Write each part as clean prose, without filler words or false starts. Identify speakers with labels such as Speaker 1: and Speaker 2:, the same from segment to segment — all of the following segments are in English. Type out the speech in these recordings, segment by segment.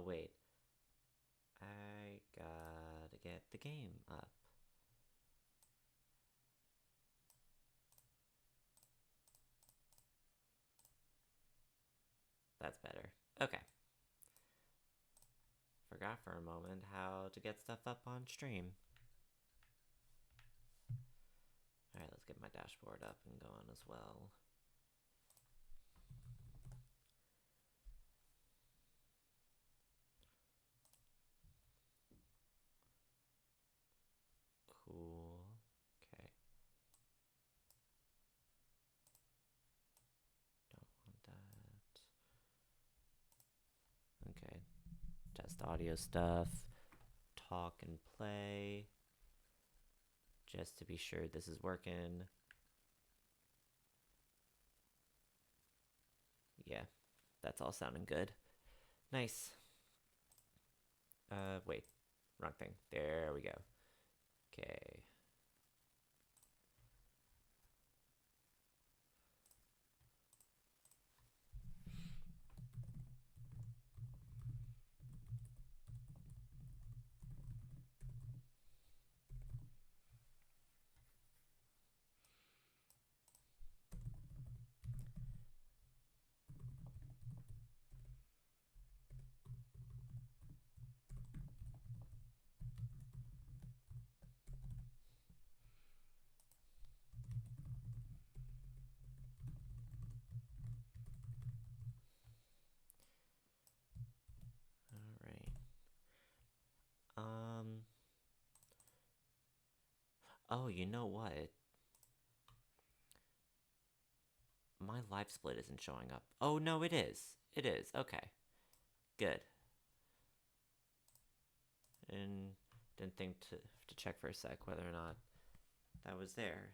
Speaker 1: wait. I gotta get the game up. That's better. Okay. Forgot for a moment how to get stuff up on stream. Alright, let's get my dashboard up and going as well. Cool. Okay. Don't want that. Okay. Test audio stuff. Talk and play. Just to be sure this is working. Yeah, that's all sounding good. Nice. Wait. Wrong thing. There we go. Okay. All right. Oh, you know what? My live split isn't showing up. Oh, no, it is. It is. Okay. Good. And didn't think to check for a sec whether or not that was there.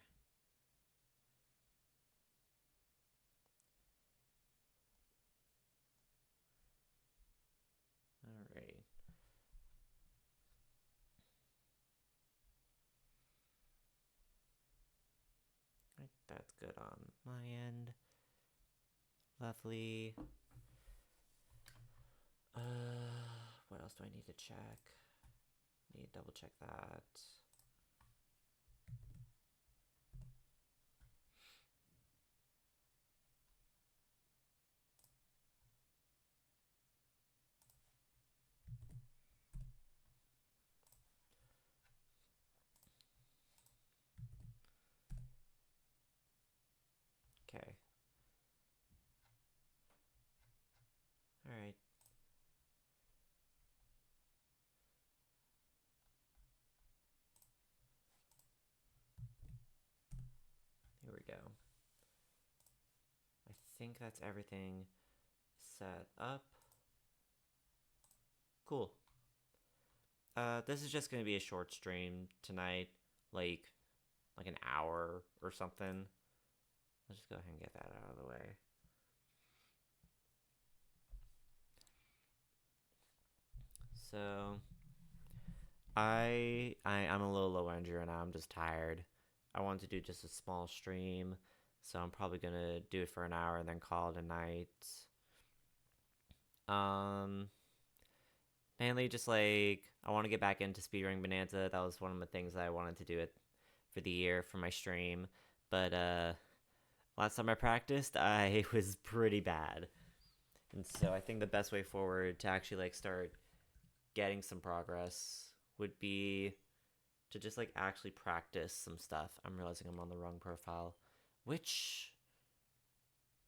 Speaker 1: All right. Right, that's good on my end. Lovely. What else do I need to check? Need to double check that. Okay. All right. Here we go. I think that's everything set up. Cool. This is just gonna be a short stream tonight, like an hour or something. Let's just go ahead and get that out of the way. So I'm a little low energy right now. I'm just tired. I wanted to do just a small stream, so I'm probably gonna do it for an hour and then call it a night. Um, Mainly just like I want to get back into speedrunning Bananza. That was one of the things that I wanted to do it for the year for my stream. But last time I practiced, I was pretty bad, and so I think the best way forward to actually like start getting some progress would be to just like actually practice some stuff. I'm realizing I'm on the wrong profile. Which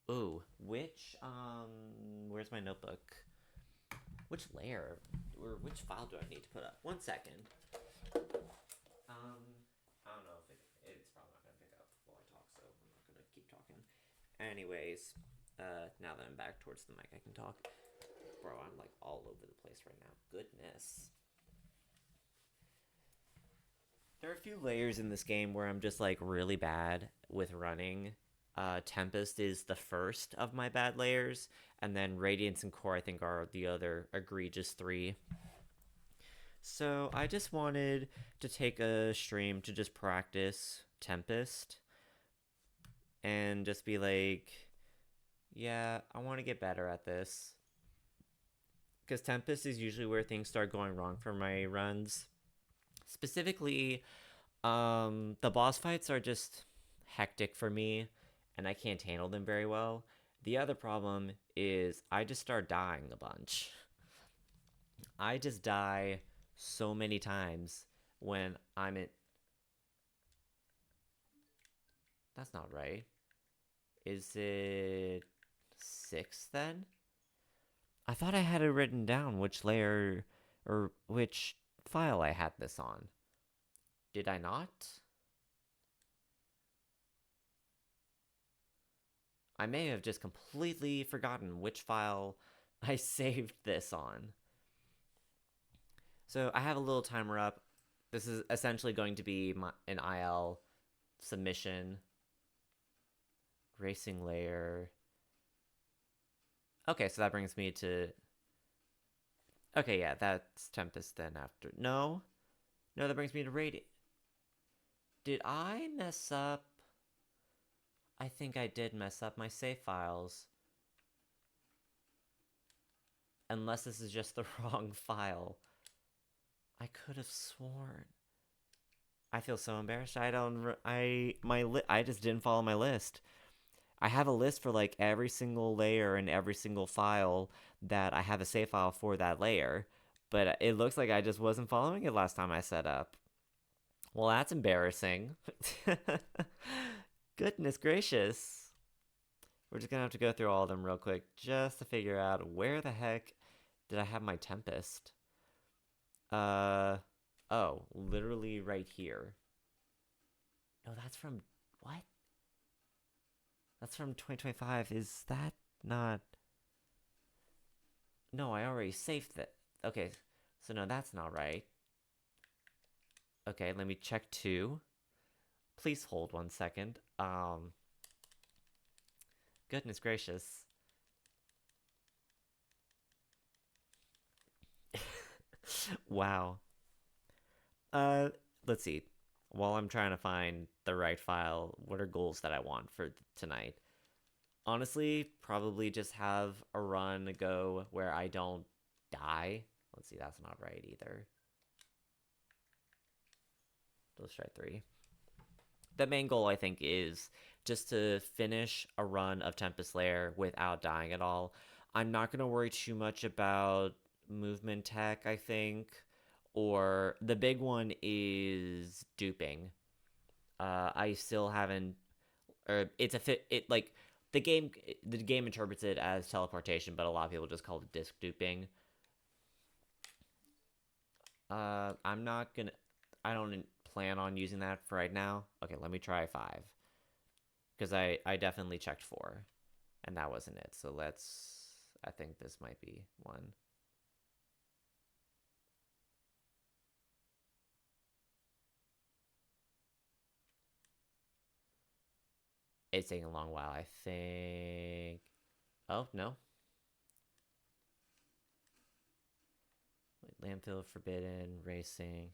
Speaker 1: where's my notebook? Which layer or which file do I need to put up? 1 second. I don't know if it's probably not gonna pick up while I talk, so I'm not gonna keep talking. Anyways, now that I'm back towards the mic, I can talk. Bro, I'm like all over the place right now. Goodness. There are a few layers in this game where I'm just like really bad with running. Tempest is the first of my bad layers, and then Radiance and Core I think are the other egregious three. So I just wanted to take a stream to just practice Tempest and just be like, yeah, I want to get better at this. because Tempest is usually where things start going wrong for my runs. Specifically, the boss fights are just hectic for me, and I can't handle them very well. The other problem is I just start dying a bunch. I just die so many times when I'm in. That's not right. Is it 6 then? I thought I had it written down which layer or which file I had this on. Did I not? I may have just completely forgotten which file I saved this on. So I have a little timer up. This is essentially going to be an IL submission. Racing layer. Okay, so that brings me to... Okay, yeah, that's Tempest then after. No, that brings me to Radiant. Did I mess up? I think I did mess up my save files. Unless this is just the wrong file. I could have sworn. I feel so embarrassed. I just didn't follow my list. I have a list for like every single layer and every single file that I have a save file for that layer, but it looks like I just wasn't following it last time I set up. Well, that's embarrassing. Goodness gracious. We're just gonna have to go through all of them real quick just to figure out where the heck did I have my Tempest? Oh, literally right here. No, that's from what? That's from 2025. Is that not? No, I already saved that. Okay, so no, that's not right. Okay, let me check 2. Please hold 1 second. Goodness gracious. Wow. Uh, let's see. While I'm trying to find the right file, what are goals that I want for tonight? Honestly, probably just have a run go where I don't die. Let's see, that's not right either. Let's try 3. The main goal, I think, is just to finish a run of Tempest Lair without dying at all. I'm not going to worry too much about movement tech, I think. Or the big one is duping. I still haven't, or it's a fit. It like the game interprets it as teleportation, but a lot of people just call it disc duping. I'm not gonna. I don't plan on using that for right now. Okay, let me try 5 because I definitely checked 4, and that wasn't it. So let's. I think this might be 1. It's taking a long while, I think. Oh, no. Wait, Landfill, Forbidden, Racing.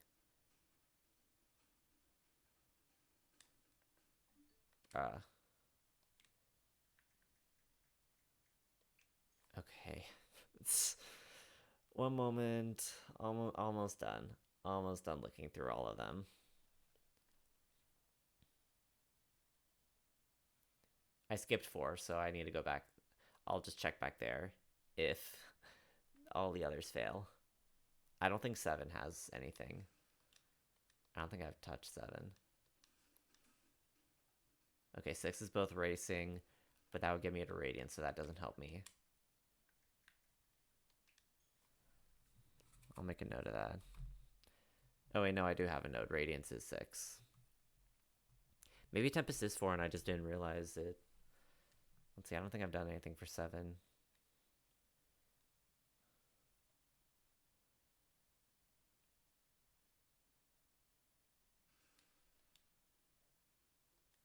Speaker 1: Okay. One moment. Almost done. Almost done looking through all of them. I skipped 4, so I need to go back. I'll just check back there if all the others fail. I don't think 7 has anything. I don't think I've touched 7. Okay, 6 is both racing, but that would get me to Radiant, so that doesn't help me. I'll make a note of that. Oh wait, no, I do have a note. Radiance is 6. Maybe Tempest is 4 and I just didn't realize it. Let's see, I don't think I've done anything for 7.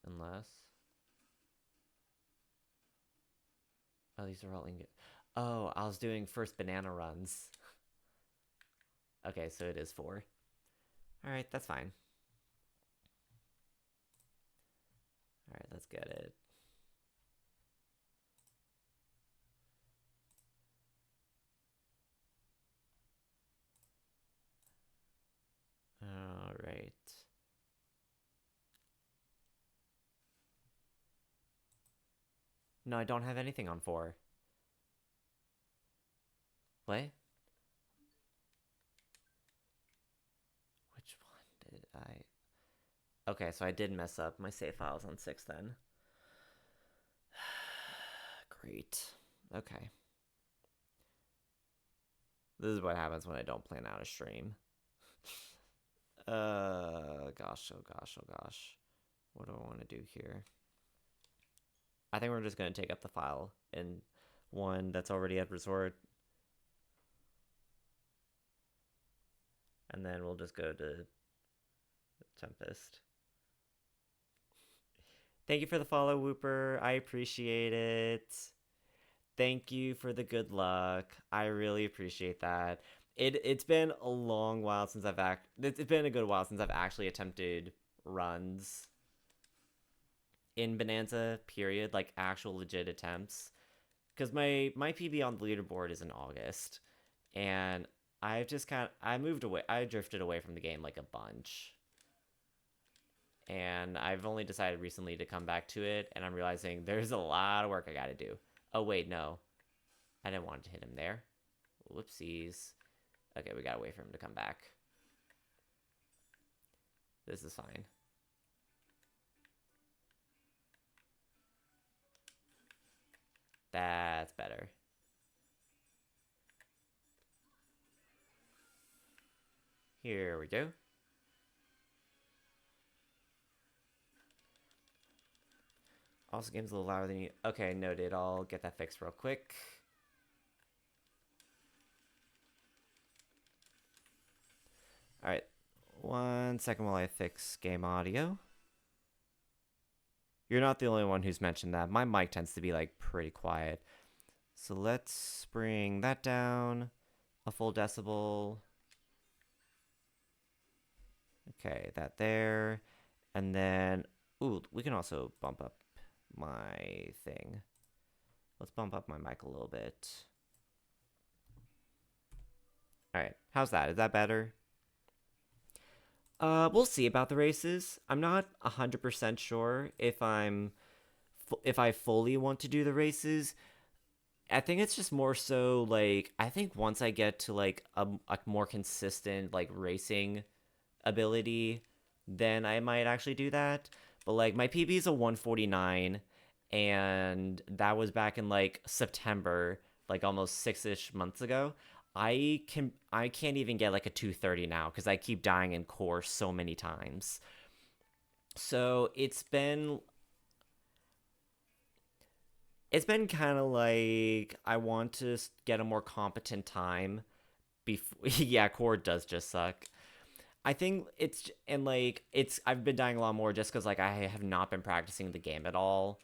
Speaker 1: Unless... Oh, these are all ingot. Oh, I was doing first banana runs. Okay, so it is 4. Alright, that's fine. Alright, let's get it. No, I don't have anything on 4. Play? Which one did I... Okay, so I did mess up. My save file's on 6 then. Great. Okay. This is what happens when I don't plan out a stream. Gosh, oh gosh, oh gosh. What do I want to do here? I think we're just going to take up the file in one that's already at resort. And then we'll just go to Tempest. Thank you for the follow, Whooper. I appreciate it. Thank you for the good luck. I really appreciate that. It's been a long while since it's been a good while since I've actually attempted runs in Bananza, period, like actual legit attempts. Because my PB on the leaderboard is in August, and I've just I drifted away from the game like a bunch. And I've only decided recently to come back to it, and I'm realizing there's a lot of work I gotta do. Oh wait, no. I didn't want to hit him there. Whoopsies. Okay, we gotta wait for him to come back. This is fine. That's better. Here we go. Also, game's a little louder than you. Okay, noted. I'll get that fixed real quick. Alright. 1 second while I fix game audio. You're not the only one who's mentioned that. My mic tends to be, like, pretty quiet. So let's bring that down a full decibel. Okay, that there. And then, ooh, we can also bump up my thing. Let's bump up my mic a little bit. All right, how's that? Is that better? We'll see about the races. I'm not 100% sure if I fully want to do the races. I think it's just more so like I think once I get to like a more consistent like racing ability, then I might actually do that. But like my PB is a 149, and that was back in like September, like almost 6-ish months ago. I can't even get like a 230 now because I keep dying in course so many times. So it's been kind of like I want to get a more competent time before. Yeah, core does just suck. I think I've been dying a lot more just because like I have not been practicing the game at all,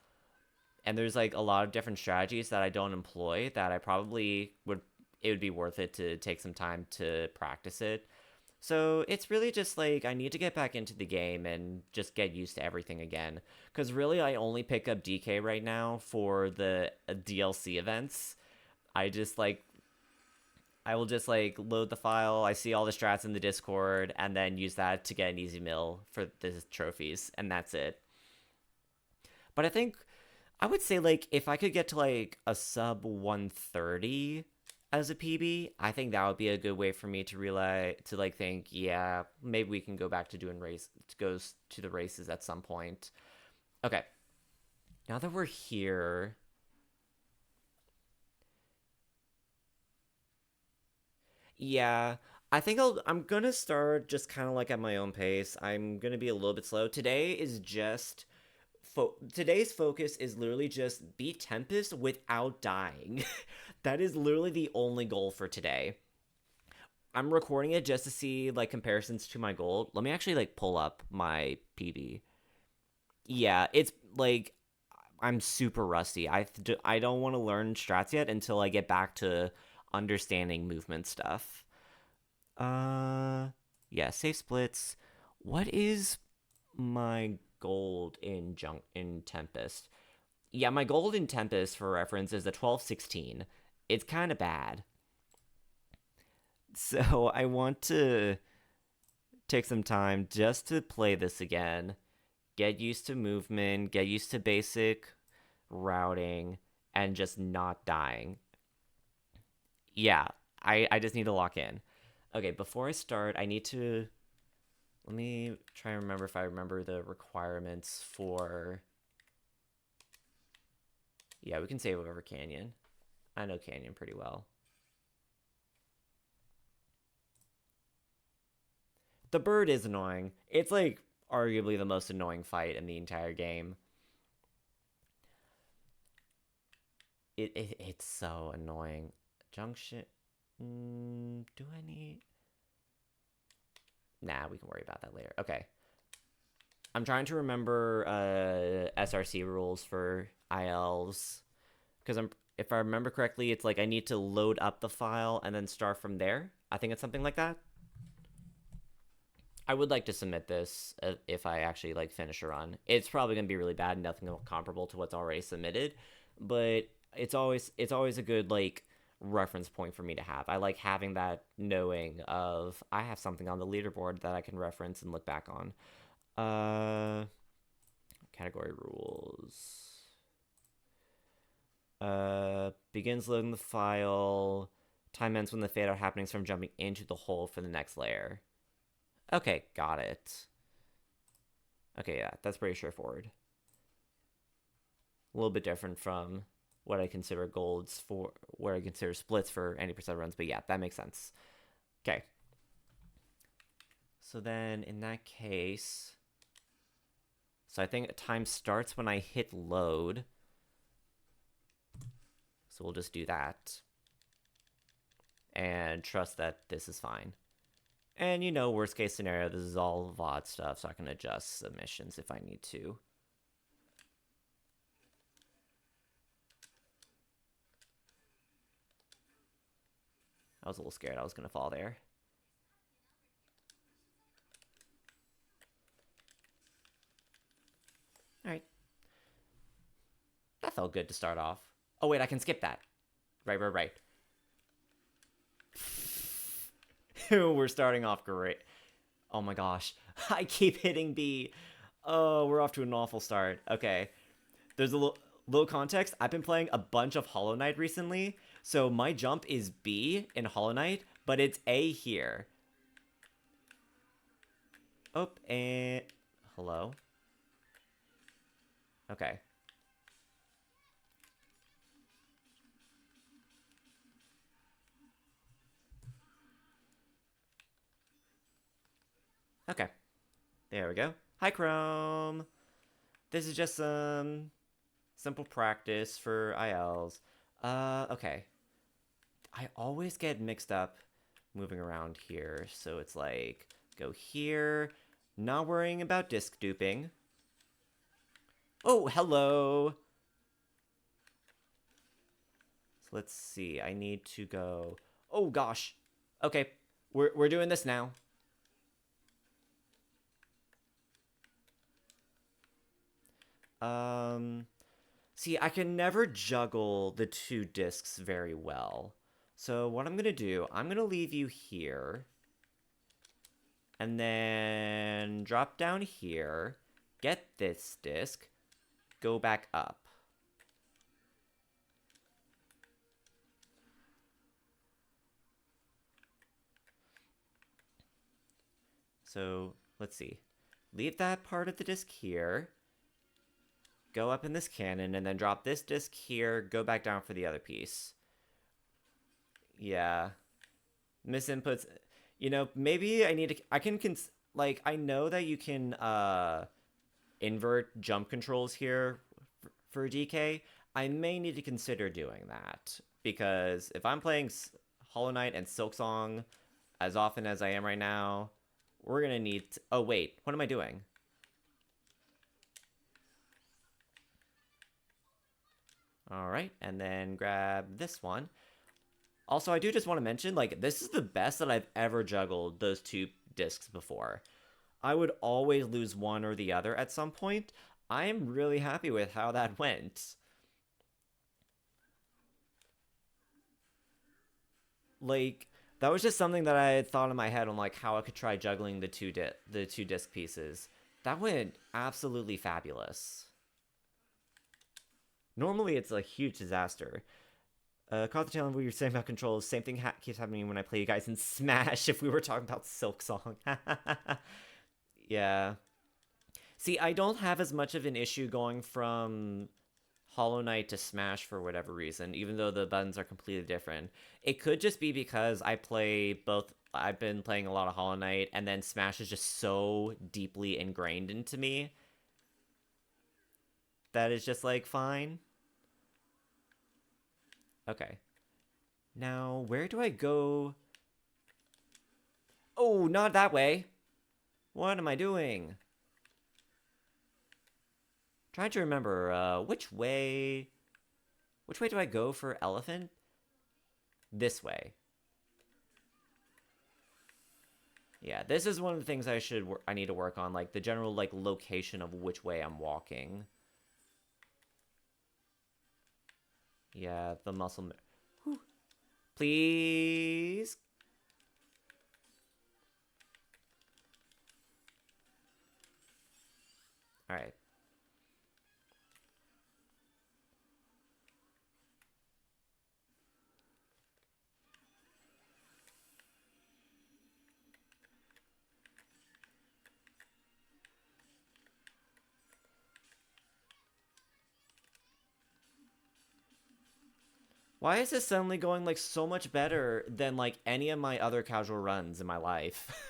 Speaker 1: and there's like a lot of different strategies that I don't employ that I probably would it would be worth it to take some time to practice it. So it's really just like I need to get back into the game and just get used to everything again. Because really, I only pick up DK right now for the DLC events. I just like I will just like load the file. I see all the strats in the Discord, and then use that to get an easy mill for the trophies, and that's it. But I think I would say like if I could get to like a sub 130 as a PB, I think that would be a good way for me to realize to like think, yeah, maybe we can go back to doing goes to the races at some point. Okay. Now that we're here, yeah, I think I'm gonna start just kind of like at my own pace. I'm gonna be a little bit slow. Today's focus is literally just beat Tempest without dying. That is literally the only goal for today. I'm recording it just to see like comparisons to my goal. Let me actually like pull up my PB. Yeah, it's like I'm super rusty. I don't want to learn strats yet until I get back to understanding movement stuff. Uh, yeah, safe splits. What is my gold in Tempest? Yeah, my gold in Tempest, for reference, is a 1216. It's kind of bad. So I want to take some time just to play this again, get used to movement, get used to basic routing, and just not dying. Yeah, I just need to lock in. Okay, before I start, I need to... Let me try and remember if I remember the requirements for... Yeah, we can save over Canyon. I know Canyon pretty well. The bird is annoying. It's like arguably the most annoying fight in the entire game. It's so annoying. Junction. Do I need... Nah, we can worry about that later. Okay. I'm trying to remember SRC rules for ILs. Because if I remember correctly, it's like I need to load up the file and then start from there. I think it's something like that. I would like to submit this if I actually like finish a run. It's probably going to be really bad and nothing comparable to what's already submitted, but it's always a good like reference point for me to have. I like having that knowing of I have something on the leaderboard that I can reference and look back on. Category rules. Begins loading the file. Time ends when the fade out happenings from jumping into the hole for the next layer. Okay, got it. Okay, yeah, that's pretty straightforward. A little bit different from what I consider golds for, where I consider splits for any percent runs, but yeah, that makes sense. Okay. So then, in that case... So I think time starts when I hit load. So we'll just do that. And trust that this is fine. And, you know, worst case scenario, this is all VOD stuff, so I can adjust submissions if I need to. I was a little scared I was going to fall there. Alright. That felt good to start off. Oh, wait, I can skip that. Right. We're starting off great. Oh my gosh. I keep hitting B. Oh, we're off to an awful start. Okay. There's a little context. I've been playing a bunch of Hollow Knight recently, so my jump is B in Hollow Knight, but it's A here. Oh, and... Hello? Okay. Okay. There we go. Hi, Chrome. This is just some simple practice for ILs. Okay. I always get mixed up moving around here. So it's like, go here. Not worrying about disc duping. Oh, hello. So let's see. I need to go... Oh, gosh. Okay. We're doing this now. See, I can never juggle the two discs very well. So what I'm going to do, I'm going to leave you here. And then drop down here. Get this disc. Go back up. So, let's see. Leave that part of the disc here. Go up in this cannon, and then drop this disc here, go back down for the other piece. Yeah. Misinputs. You know, maybe I need to... I can... like, I know that you can invert jump controls here for DK. I may need to consider doing that. Because if I'm playing Hollow Knight and Silksong as often as I am right now, we're going to need... Oh, wait. What am I doing? Alright, and then grab this one. Also, I do just want to mention, like, this is the best that I've ever juggled those two discs before. I would always lose one or the other at some point. I am really happy with how that went. Like, that was just something that I had thought in my head on, like, how I could try juggling the two disc pieces. That went absolutely fabulous. Normally, it's a huge disaster. Caught the challenge what you're saying about controls. Same thing keeps happening when I play you guys in Smash. If we were talking about Silk Song, yeah. See, I don't have as much of an issue going from Hollow Knight to Smash for whatever reason, even though the buttons are completely different. It could just be because I play both. I've been playing a lot of Hollow Knight, and then Smash is just so deeply ingrained into me that it's just like fine. Okay. Now, where do I go? Oh, not that way. What am I doing? Trying to remember, which way... Which way do I go for elephant? This way. Yeah, this is one of the things I need to work on, like, the general, like, location of which way I'm walking. Yeah, the muscle... Whew. Please? Alright. Why is this suddenly going, like, so much better than, like, any of my other casual runs in my life?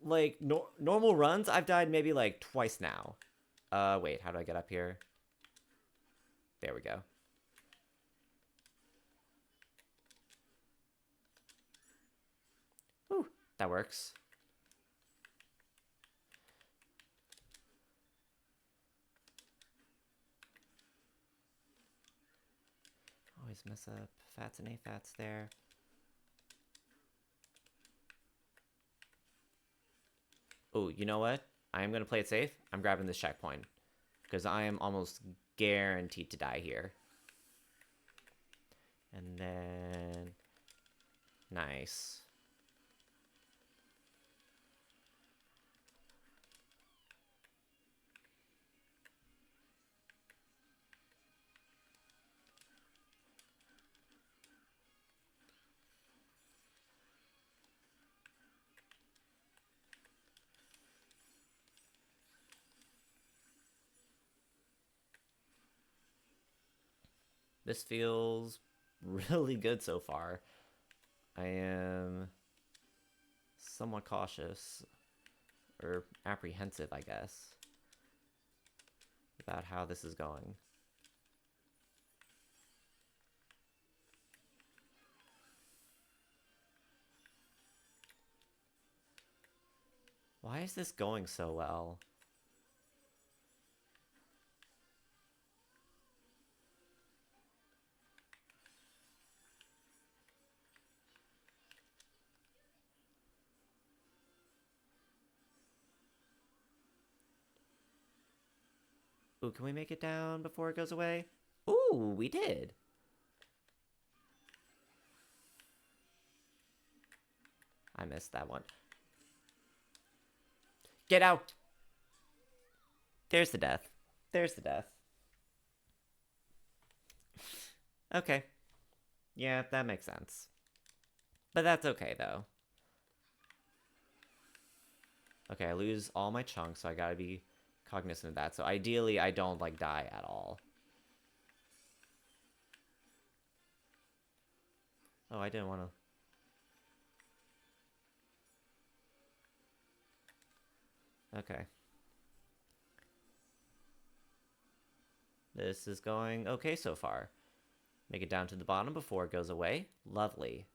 Speaker 1: Like, normal runs, I've died maybe, like, twice now. Wait, how do I get up here? There we go. Ooh, that works. Always mess up fats and AFATs there. Oh, you know what? I am going to play it safe. I'm grabbing this checkpoint. Because I am almost guaranteed to die here. And then... Nice. This feels really good so far. I am somewhat cautious, or apprehensive, I guess, about how this is going. Why is this going so well? Ooh, can we make it down before it goes away? Ooh, we did. I missed that one. Get out! There's the death. There's the death. Okay. Yeah, that makes sense. But that's okay, though. Okay, I lose all my chunks, so I gotta be cognizant of that. So ideally, I don't, like, die at all. Oh, I didn't want to... Okay. This is going okay so far. Make it down to the bottom before it goes away. Lovely.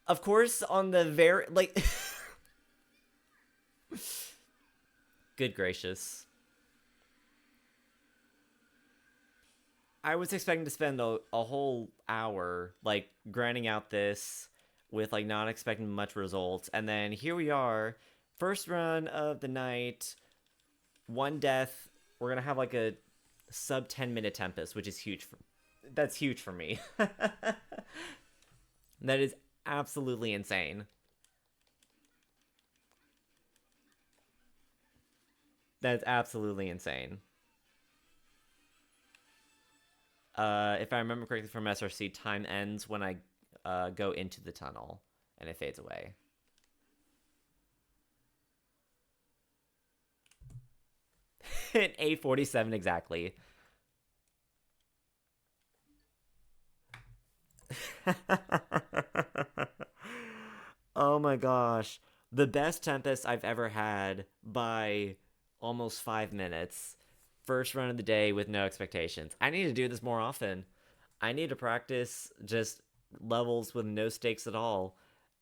Speaker 1: Of course, on the very, like... Good gracious. I was expecting to spend a whole hour, like, grinding out this. with like not expecting much results. And then here we are, first run of the night, one death. We're gonna have like a sub 10-minute Tempest, which is huge. That's huge for me. That is absolutely insane. That's absolutely insane. If I remember correctly from SRC, time ends when I go into the tunnel and it fades away. At 8:47 exactly. Oh my gosh. The best Tempest I've ever had by almost 5 minutes. First run of the day with no expectations. I need to do this more often. I need to practice just levels with no stakes at all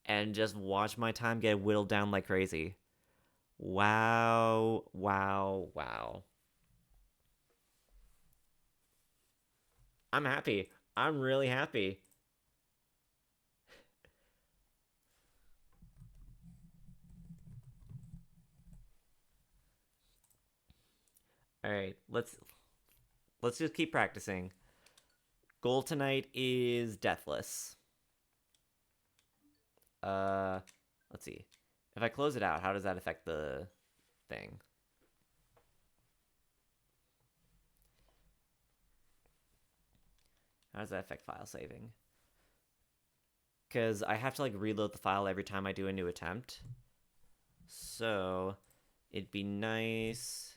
Speaker 1: and just watch my time get whittled down like crazy. Wow, wow, wow. I'm happy. I'm really happy. All right, let's just keep practicing. Goal tonight is deathless. Uh, let's see. If I close it out, how does that affect the thing? How does that affect file saving? Because I have to like reload the file every time I do a new attempt. So it'd be nice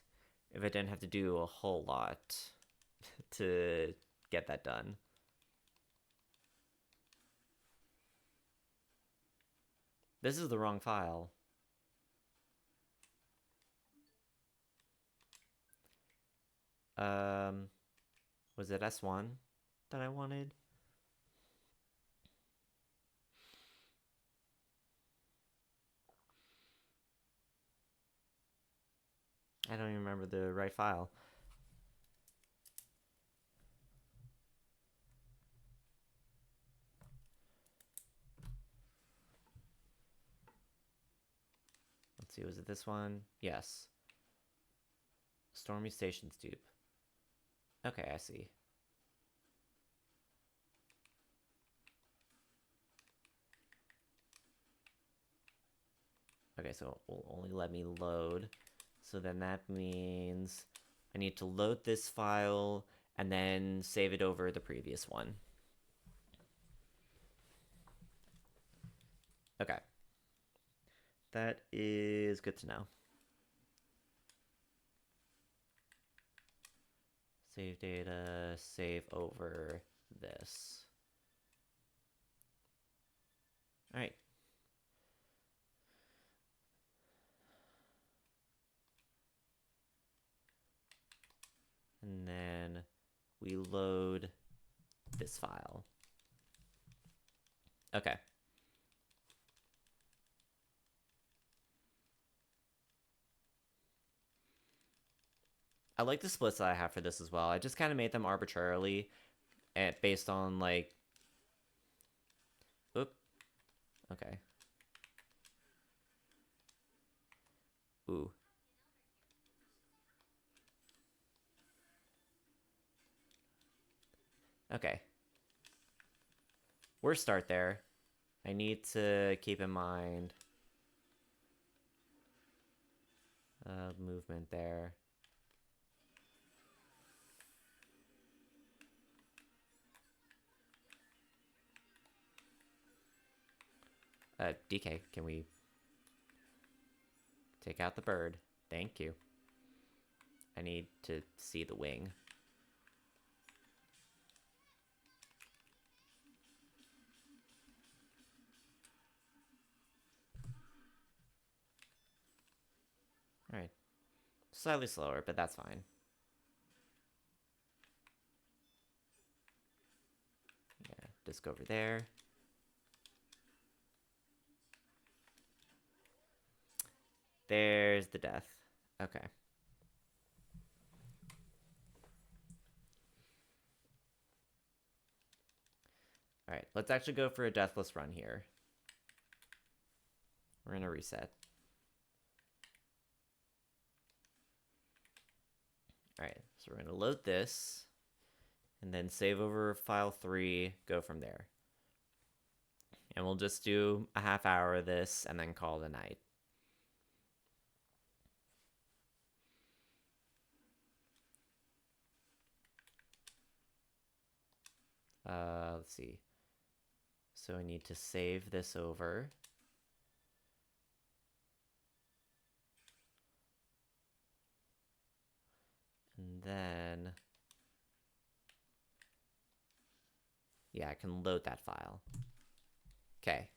Speaker 1: if I didn't have to do a whole lot to get that done. This is the wrong file. Um, was it S1 that I wanted? I don't even remember the right file. Let's see, was it this one? Yes. Stormy Station's dupe. Okay, I see. Okay, so it will only let me load. So then that means I need to load this file and then save it over the previous one. Okay. That is good to know. Save data, save over this. All right. And then we load this file. Okay. I like the splits that I have for this as well. I just kind of made them arbitrarily and based on like... Oop. Okay. Ooh. Okay. We're start there. I need to keep in mind movement there. DK, can we take out the bird? Thank you. I need to see the wing. Alright. Slightly slower, but that's fine. Yeah, disc over there. There's the death. Okay. Alright, let's actually go for a deathless run here. We're gonna reset. Alright, so we're gonna load this, and then save over file 3, go from there. And we'll just do a half hour of this, and then call it a night. Let's see. So I need to save this over. And then, yeah, I can load that file. Okay.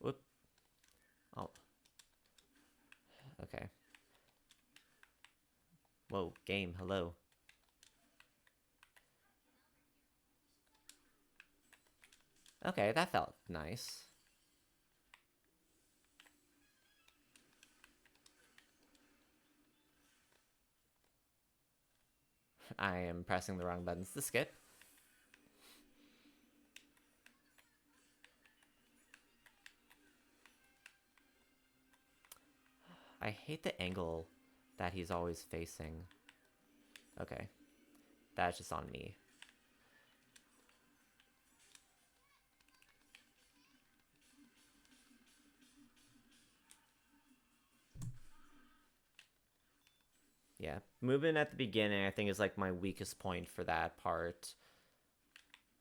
Speaker 1: Whoop. Oh. Okay. Whoa, game, hello. Okay, that felt nice. I am pressing the wrong buttons to skip. I hate the angle that he's always facing. Okay. That's just on me. Yeah, moving at the beginning I think is like my weakest point for that part.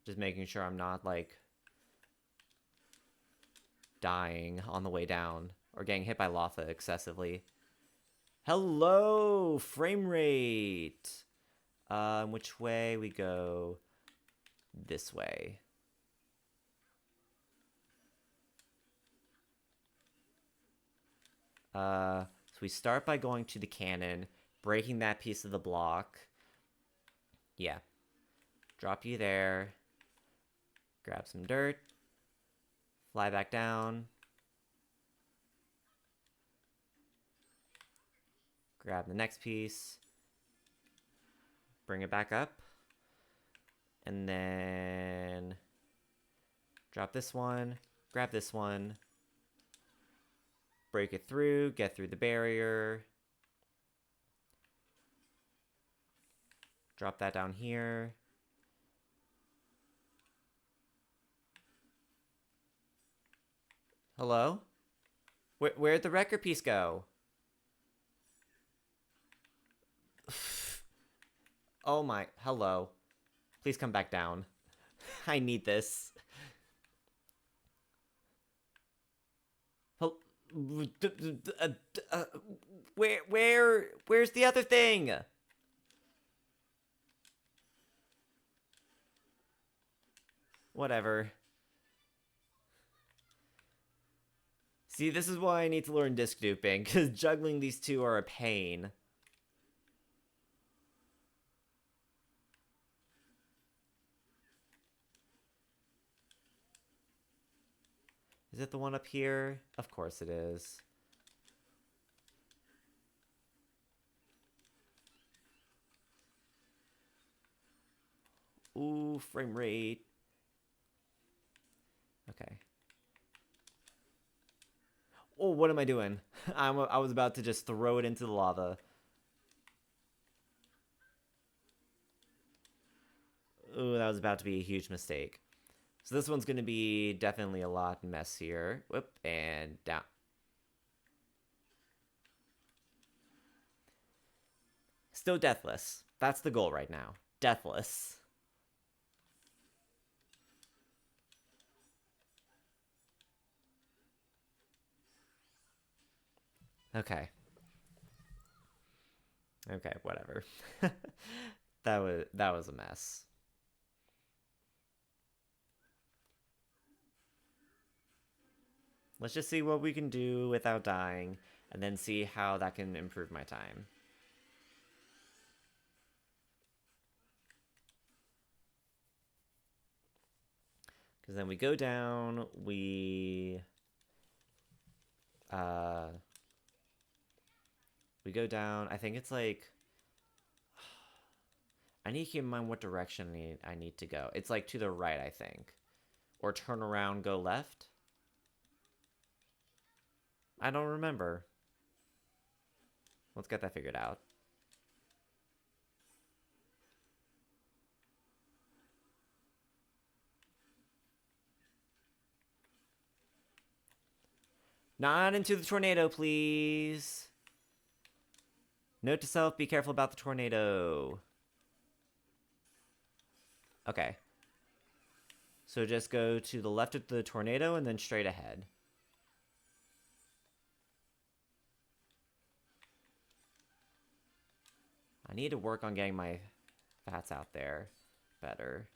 Speaker 1: Just making sure I'm not like dying on the way down or getting hit by lava excessively. Hello, frame rate. Which way we go? This way. So we start by going to the cannon, breaking that piece of the block. Yeah. Drop you there. Grab some dirt. Fly back down. Grab the next piece. Bring it back up. And then drop this one. Grab this one. Break it through. Get through the barrier. Drop that down here. Hello? Where'd the record piece go? Oh my, hello. Please come back down. I need this. Where's the other thing? Whatever. See, this is why I need to learn disc duping, because juggling these two are a pain. Is it the one up here? Of course it is. Ooh, frame rate. Okay. Oh, what am I doing? I was about to just throw it into the lava. Ooh, that was about to be a huge mistake. So this one's going to be definitely a lot messier. Whoop, and down. Still deathless. That's the goal right now. Deathless. Okay. Okay, whatever. That was a mess. Let's just see what we can do without dying, and then see how that can improve my time. Because then we go down, we Uh, we go down. I think it's like... I need to keep in mind what direction I need to go. It's like to the right, I think. Or turn around, go left. I don't remember. Let's get that figured out. Not into the tornado, please. Note to self, be careful about the tornado. Okay. So just go to the left of the tornado and then straight ahead. I need to work on getting my fats out there better.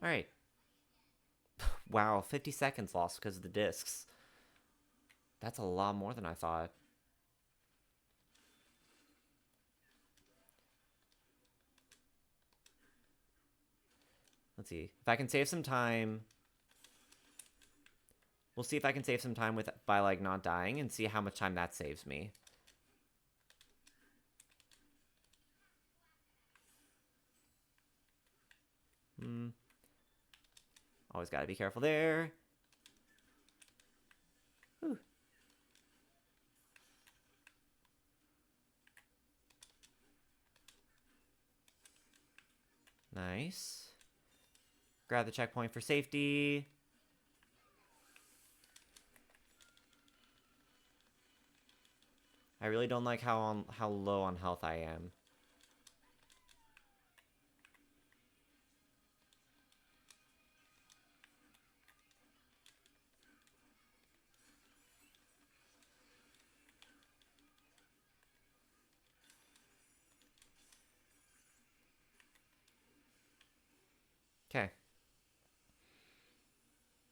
Speaker 1: All right. Wow, 50 seconds lost because of the discs. That's a lot more than I thought. Let's see. If I can save some time... We'll see if I can save some time by, like, not dying and see how much time that saves me. Always gotta be careful there. Whew. Nice. Grab the checkpoint for safety. I really don't like how low on health I am. Okay.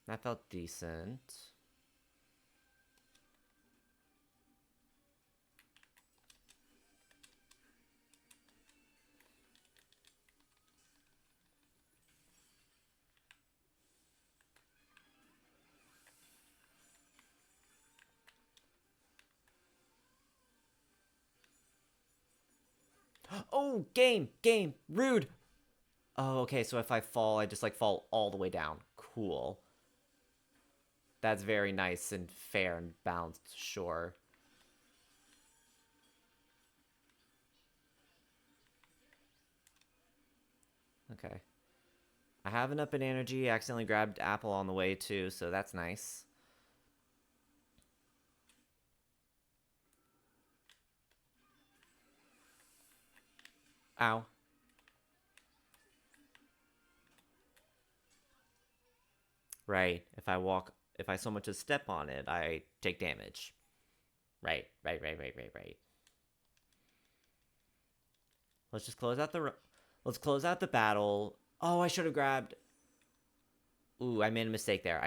Speaker 1: That felt decent. Oh, game, rude. Oh, okay, so if I fall, I just, like, fall all the way down. Cool. That's very nice and fair and balanced, sure. Okay. I have enough in energy. I accidentally grabbed apple on the way, too, so that's nice. Ow. Right. If I so much as step on it, I take damage. Right. Let's just close out let's close out the battle. Oh, I should have grabbed... Ooh, I made a mistake there.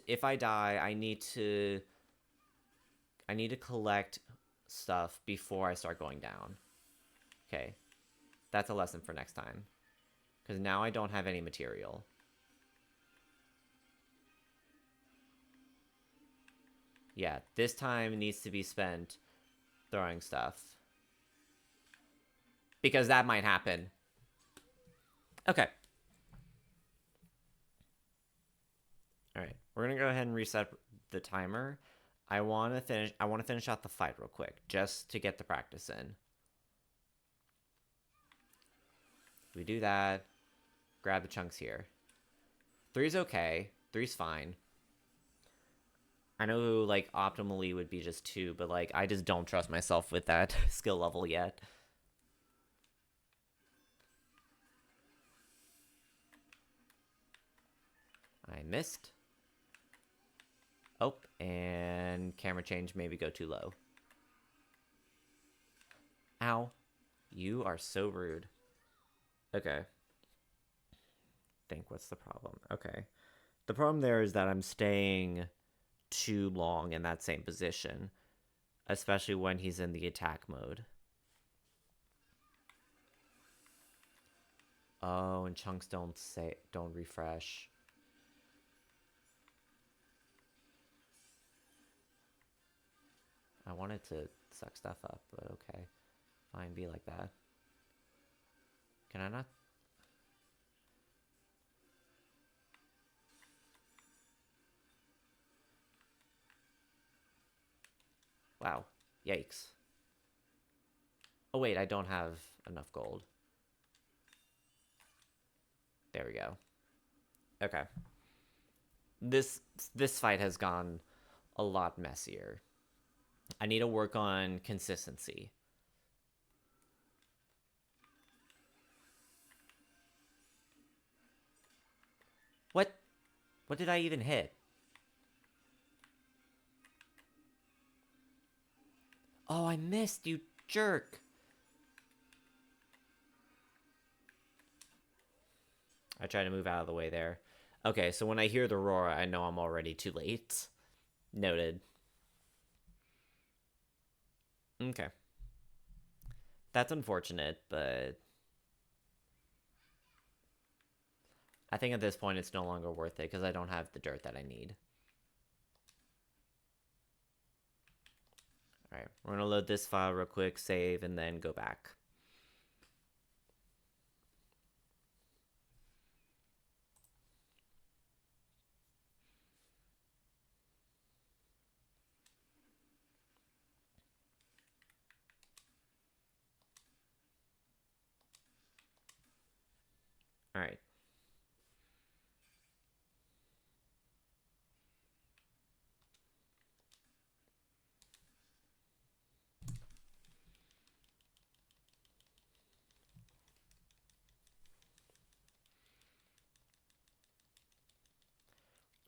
Speaker 1: If I die, I need to collect stuff before I start going down. Okay. That's a lesson for next time. Because now I don't have any material. Yeah, this time needs to be spent throwing stuff. Because that might happen. Okay. Alright, we're gonna go ahead and reset the timer. I wanna finish out the fight real quick, just to get the practice in. We do that. Grab the chunks here. 3's okay. 3's fine. I know, like, optimally would be just 2, but, like, I just don't trust myself with that skill level yet. I missed. Oh, and camera change maybe go too low. Ow. You are so rude. Okay. Think what's the problem? Okay. The problem there is that I'm staying too long in that same position, especially when he's in the attack mode. Oh, and chunks don't refresh. I wanted to suck stuff up, but okay. Fine, be like that. Can I not? Wow. Yikes. Oh wait, I don't have enough gold. There we go. Okay. This fight has gone a lot messier. I need to work on consistency. What? What did I even hit? Oh, I missed, you jerk. I try to move out of the way there. Okay, so when I hear the roar, I know I'm already too late. Noted. Okay. That's unfortunate, but I think at this point it's no longer worth it because I don't have the dirt that I need. Alright, we're gonna load this file real quick, save, and then go back. Alright.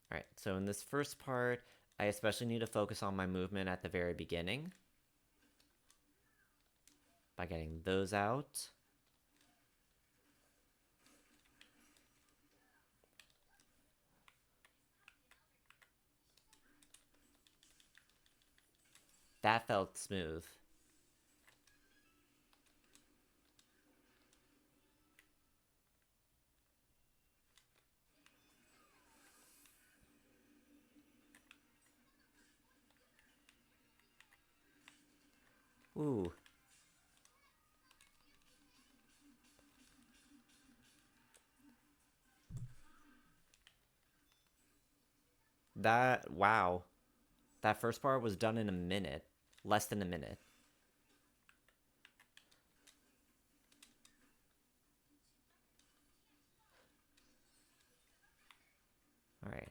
Speaker 1: Alright, so in this first part, I especially need to focus on my movement at the very beginning by getting those out. That felt smooth. Ooh. Wow. That first part was done in a minute. Less than a minute. Alright.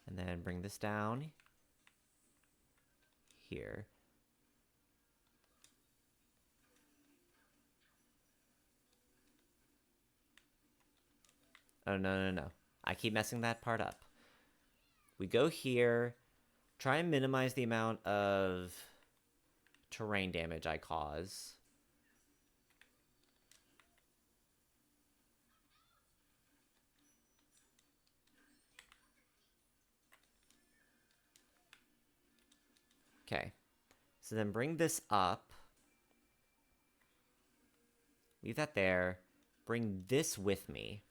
Speaker 1: And then bring this down here. Oh, no. I keep messing that part up. We go here. Try and minimize the amount of terrain damage I cause. Okay. So then bring this up. Leave that there. Bring this with me.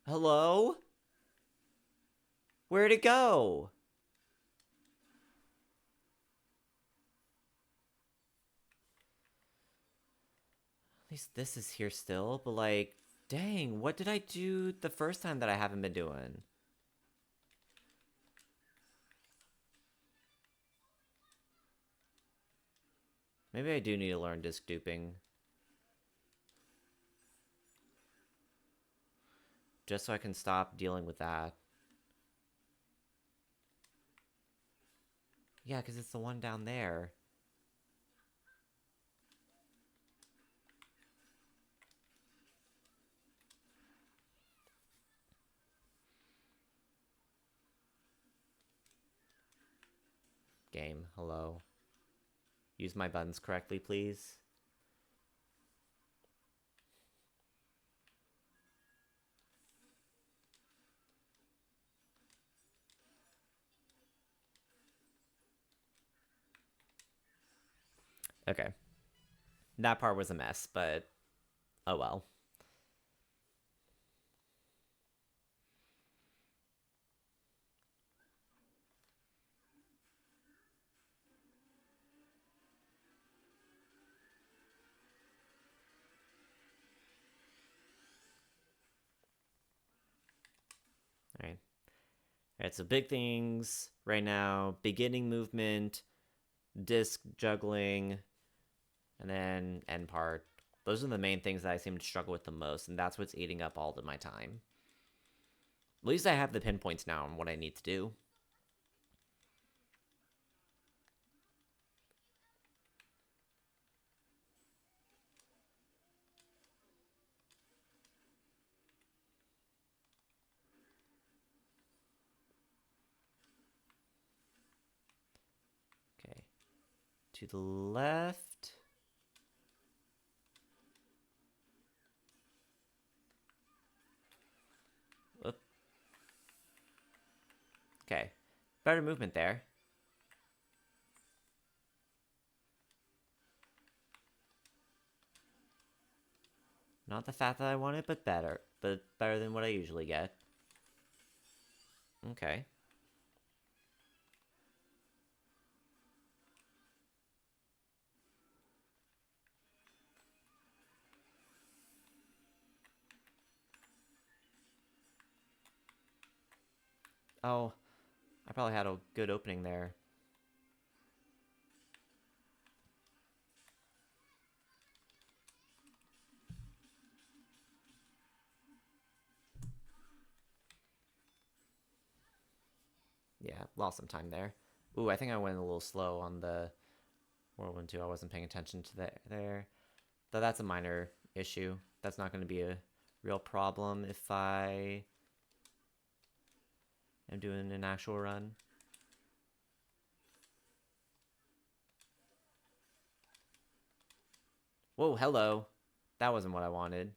Speaker 1: Hello? Where'd it go? At least this is here still, but like, dang, what did I do the first time that I haven't been doing? Maybe I do need to learn disc duping. Just so I can stop dealing with that. Yeah, because it's the one down there. Game, hello. Use my buttons correctly, please. Okay. That part was a mess, but oh well. All right. All right, so big things right now: beginning movement, disc juggling, and then end part. Those are the main things that I seem to struggle with the most, and that's what's eating up all of my time. At least I have the pinpoints now on what I need to do. Okay. To the left. Whoop. Okay. Better movement there. Not the fat that I wanted, but better. But better than what I usually get. Okay. Oh, I probably had a good opening there. Yeah, lost some time there. Ooh, I think I went a little slow on the whirlwind too. I wasn't paying attention to that there. Though that's a minor issue. That's not going to be a real problem if I am doing an actual run. Whoa, hello. That wasn't what I wanted.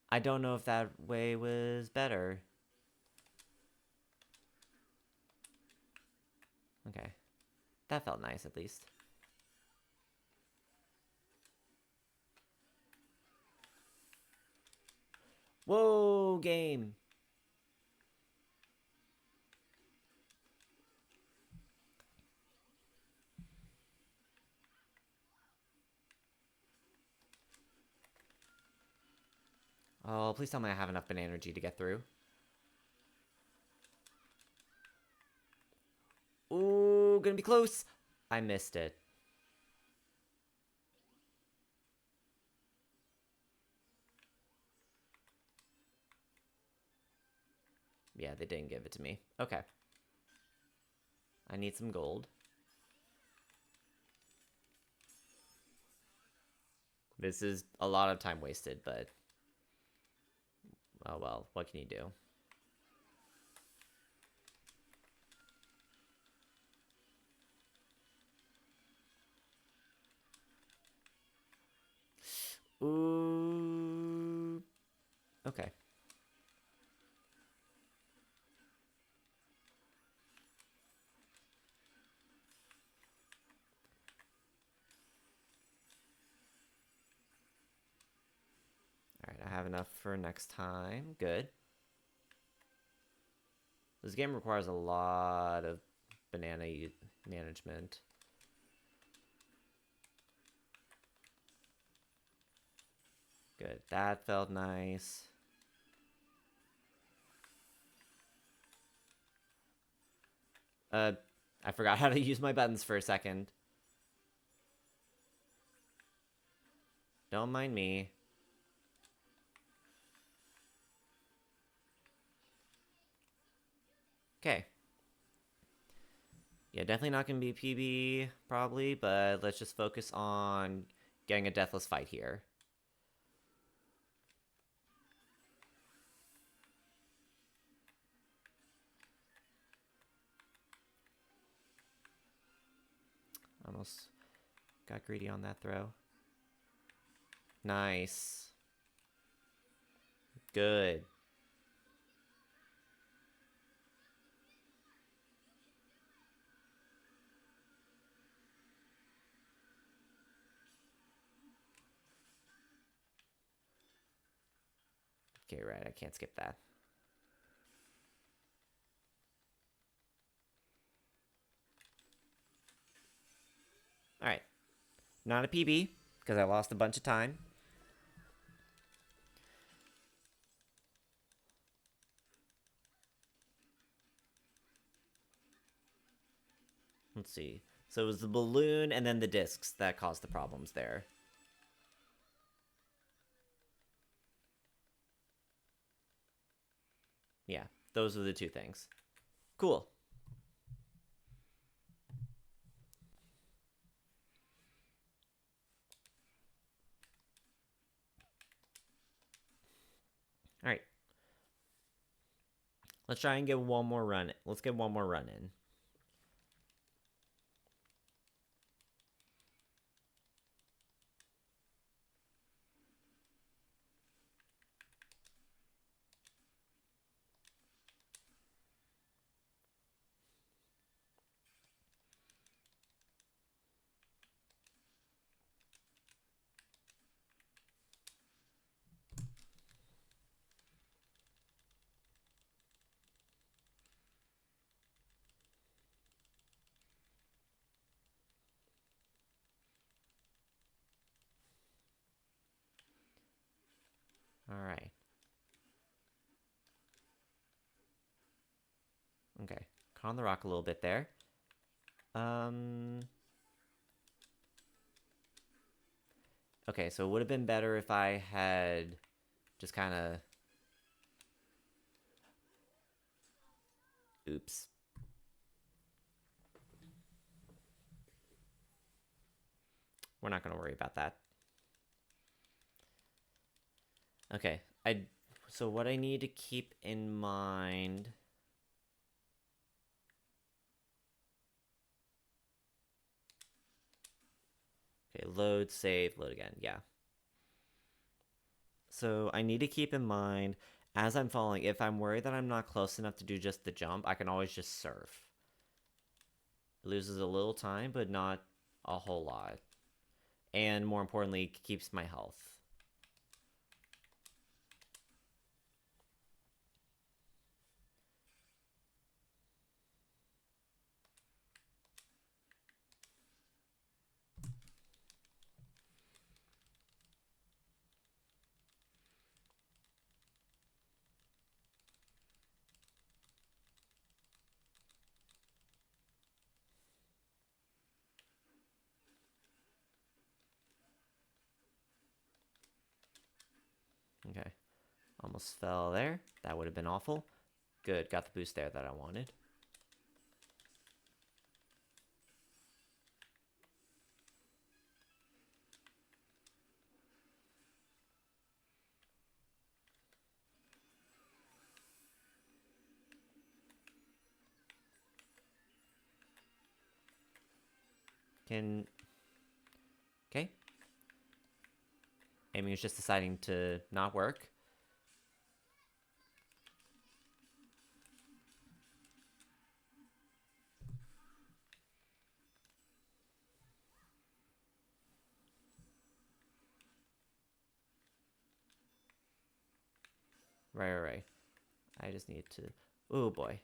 Speaker 1: I don't know if that way was better. Okay. That felt nice, at least. Whoa, game. Oh, please tell me I have enough banana energy to get through. Ooh, gonna be close. I missed it. Yeah, they didn't give it to me. Okay. I need some gold. This is a lot of time wasted, but oh well, what can you do? Ooh. Okay. Alright, I have enough for next time. Good. This game requires a lot of banana management. Good. That felt nice. I forgot how to use my buttons for a second. Don't mind me. Okay. Yeah, definitely not going to be PB, probably, but let's just focus on getting a deathless fight here. Almost got greedy on that throw. Nice. Good. Okay, right, I can't skip that. Alright. Not a PB, because I lost a bunch of time. Let's see. So it was the balloon and then the discs that caused the problems there. Yeah, those are the two things. Cool. All right. Let's try and get one more run. Let's get one more run in. All right. Okay. Caught on the rock a little bit there. Okay, so it would have been better if I had just kind of... Oops. We're not going to worry about that. Okay. So what I need to keep in mind... Okay, load, save, load again. Yeah. So I need to keep in mind, as I'm falling, if I'm worried that I'm not close enough to do just the jump, I can always just surf. It loses a little time, but not a whole lot. And more importantly, keeps my health. Okay. Almost fell there. That would have been awful. Good. Got the boost there that I wanted. Okay. Aiming is just deciding to not work. Right. I just need to... Oh, boy.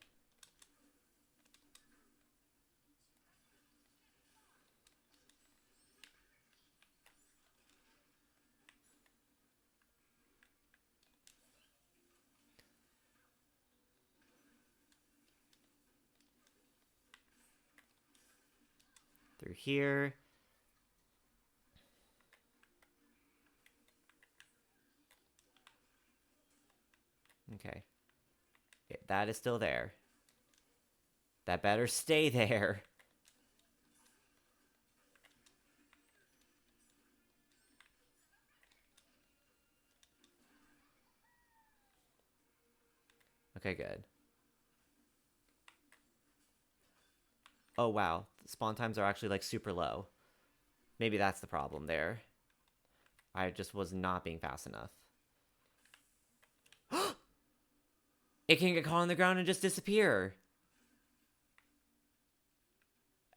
Speaker 1: Through here. Okay. That is still there. That better stay there. Okay, good. Oh, wow. Spawn times are actually, like, super low. Maybe that's the problem there. I just was not being fast enough. It can get caught on the ground and just disappear.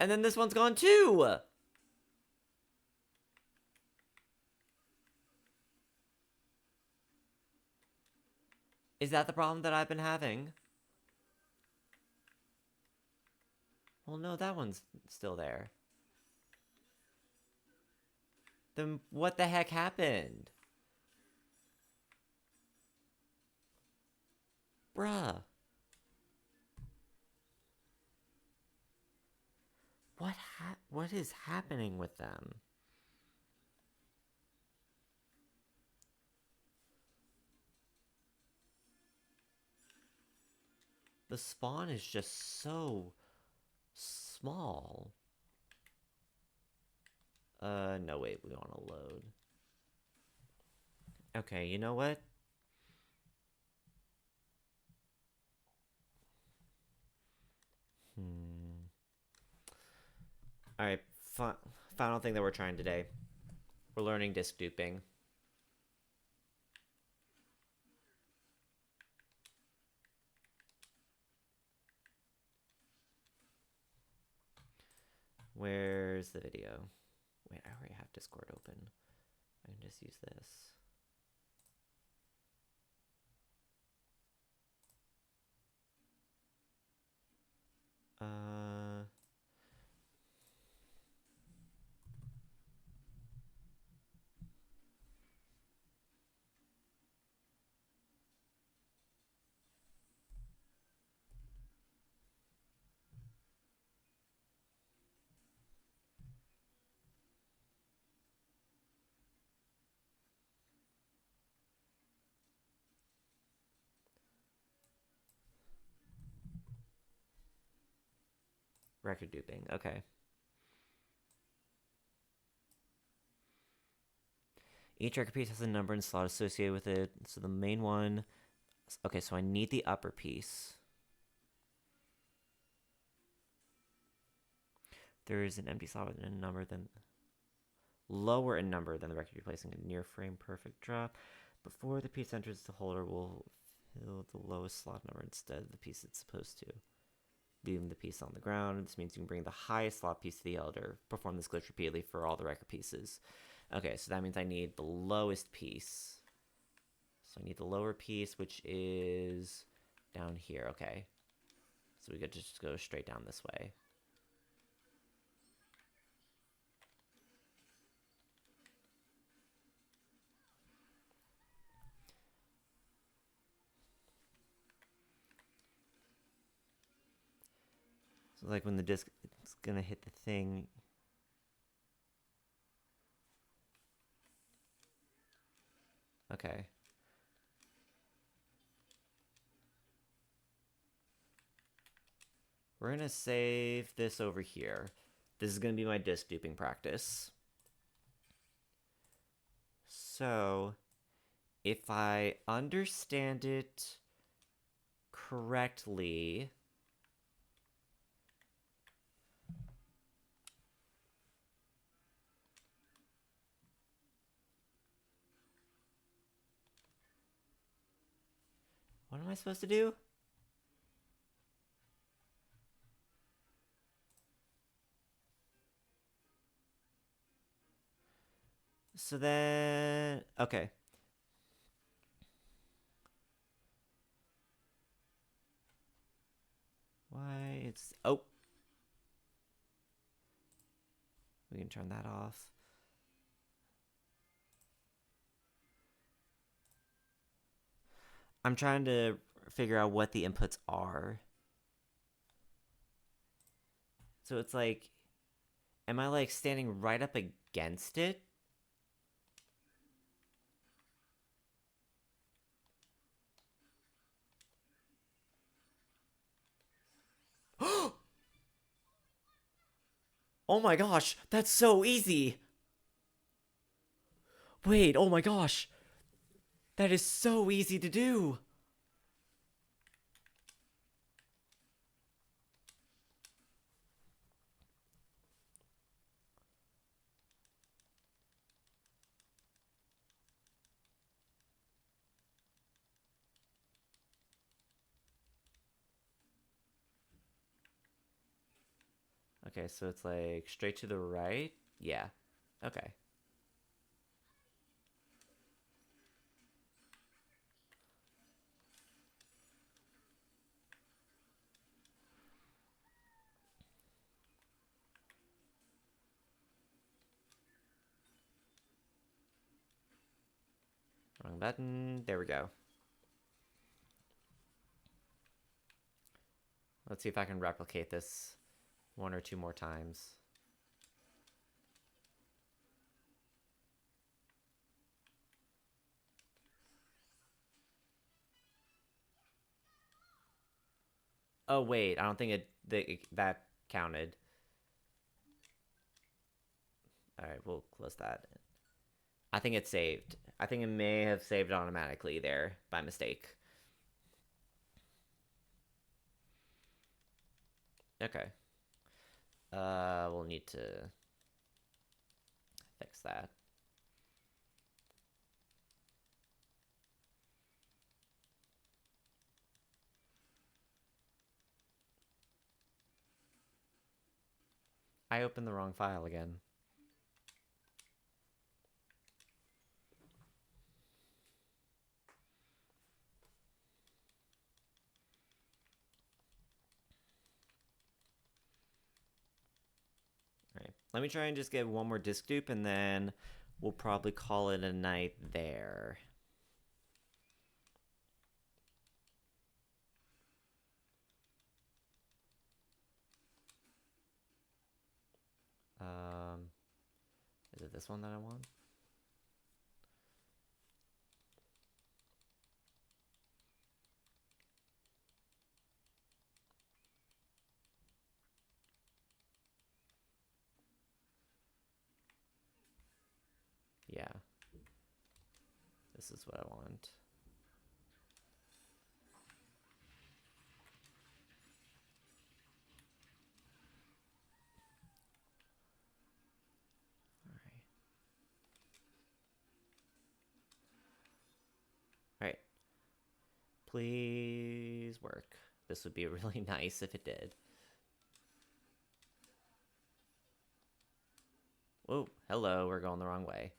Speaker 1: And then this one's gone too! Is that the problem that I've been having? Well, no, that one's still there. Then what the heck happened? Bruh. What is happening with them? The spawn is just so small. No, wait, we want to load. Okay, you know what? Alright, final thing that we're trying today. We're learning disc duping. Where's the video? Wait, I already have Discord open. I can just use this. Record duping, okay. Each record piece has a number and slot associated with it. So the main one... Okay, so I need the upper piece. There is an empty slot with a number, then... Lower in number than the record you're placing a near frame perfect drop. Before the piece enters the holder, will fill the lowest slot number instead of the piece it's supposed to. Leaving the piece on the ground. This means you can bring the highest slot piece to the elder. Perform this glitch repeatedly for all the record pieces. Okay, so that means I need the lowest piece. So I need the lower piece, which is down here. Okay. So we could just go straight down this way. So like when the disc is gonna hit the thing. Okay. We're gonna save this over here. This is gonna be my disc duping practice. So, if I understand it correctly, what am I supposed to do? So then, okay. Why it's, oh. We can turn that off. I'm trying to figure out what the inputs are. So it's like, am I like standing right up against it? Oh my gosh, that's so easy. Wait, oh my gosh. That is so easy to do. Okay, so it's like straight to the right? Yeah. Okay. Wrong button. There we go. Let's see if I can replicate this one or two more times. Oh wait, I don't think that counted. All right, we'll close that. I think it saved. I think it may have saved automatically there by mistake. Okay. We'll need to fix that. I opened the wrong file again. All right, let me try and just get one more disk dupe, and then we'll probably call it a night there. Is it this one that I want? Yeah. This is what I want. All right. Please work. This would be really nice if it did. Whoa, hello, we're going the wrong way.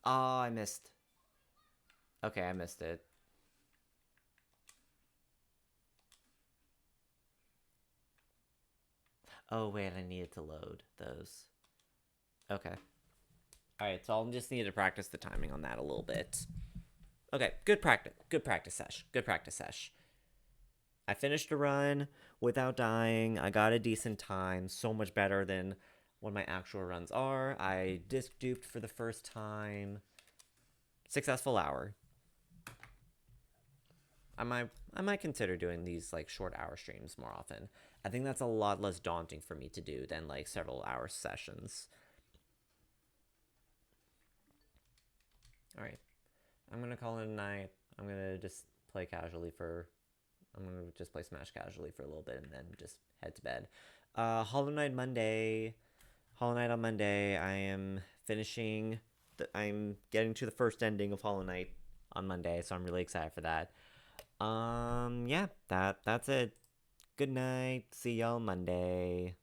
Speaker 1: Oh, I missed. Okay, I missed it. Oh, wait, I needed to load those. Okay. Alright, so I'll just need to practice the timing on that a little bit. Okay, good practice. Good practice sesh. Good practice sesh. I finished a run without dying. I got a decent time. So much better than what my actual runs are. I disc duped for the first time. Successful hour. I might consider doing these like short hour streams more often. I think that's a lot less daunting for me to do than like several hour sessions. All right, I'm gonna call it a night. I'm gonna just play casually for. I'm gonna just play Smash casually for a little bit and then just head to bed. Hollow Knight Monday. Hollow Knight on Monday. I am finishing. I'm getting to the first ending of Hollow Knight on Monday, so I'm really excited for that. Yeah, that's it. Good night. See y'all Monday.